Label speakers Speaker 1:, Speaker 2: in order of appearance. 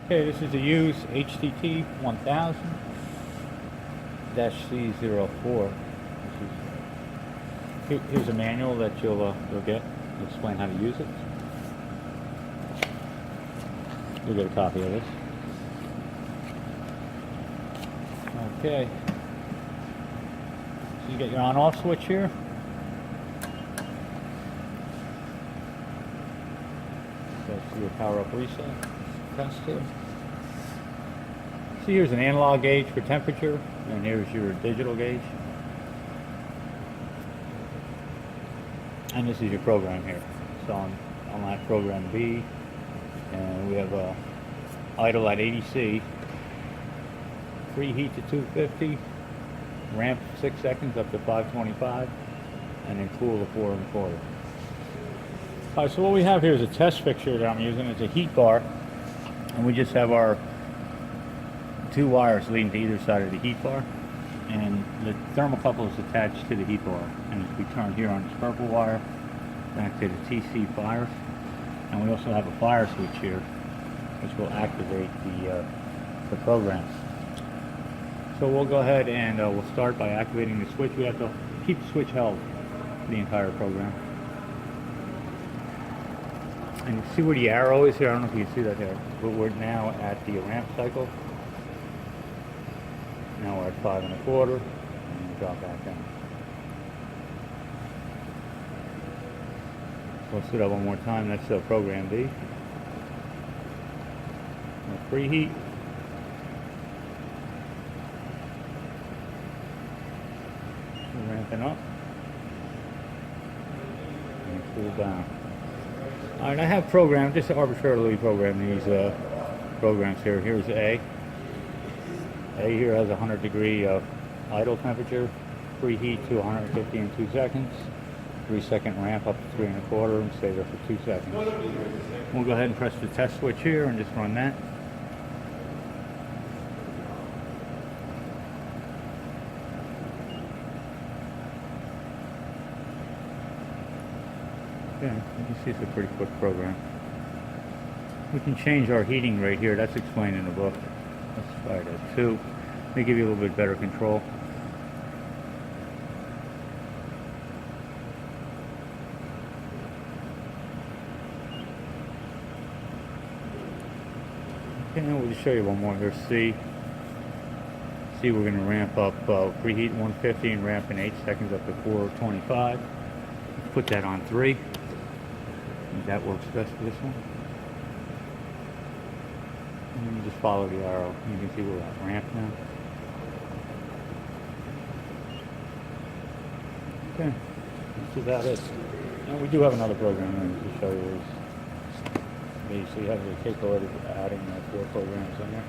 Speaker 1: Okay, this is the Hughes HTT 1000-C04. Here's a manual that you'll get. It'll explain how to use it. You'll get a copy of this. Okay. So you get your on-off switch here. That's your power-up reset test here. So here's an analog gauge for temperature, and here's your digital gauge. And this is your program here. So on that program B, and we have a idle at 80C, preheat to 250, ramp 6 seconds up to 525, and then cool to 4 1/4. Alright, so what we have here is a test fixture that I'm using. It's a heat bar, and we just have our 2 wires leading to either side of the heat bar, and the thermocouple is attached to the heat bar. And if we turn here on this purple wire back to the TC fires, and we also have a fire switch here which will activate the program. So we'll go ahead and we'll start by activating the switch. We have to keep the switch held for the entire program. And you see where the arrow is here? I don't know if you can see that there, but we're now at the ramp cycle. Now we're at 5 1/4, and drop back down. So let's do that one more time. That's program B. We'll preheat. We're ramping up. And cool down. Alright, I have programmed, just arbitrarily programmed these programs here. Here's A. A here has 100-degree idle temperature, preheat to 150 in 2 seconds, 3-second ramp up to 3 1/4, and stay there for 2 seconds. We'll go ahead and press the test switch here and just run that. Okay, you can see it's a pretty quick program. We can change our heating rate here. That's explained in the book. Let's try it at 2. They give you a little bit better control. Okay, now we'll just show you one more here. C, we're going to ramp up preheat 150 and ramp in 8 seconds up to 425. Let's put that on 3. I think that works best for this one. And then you just follow the arrow. You can see we're at ramp now. Okay, that's about it. And we do have another program to show you. So you have the capability of adding 4 programs in there.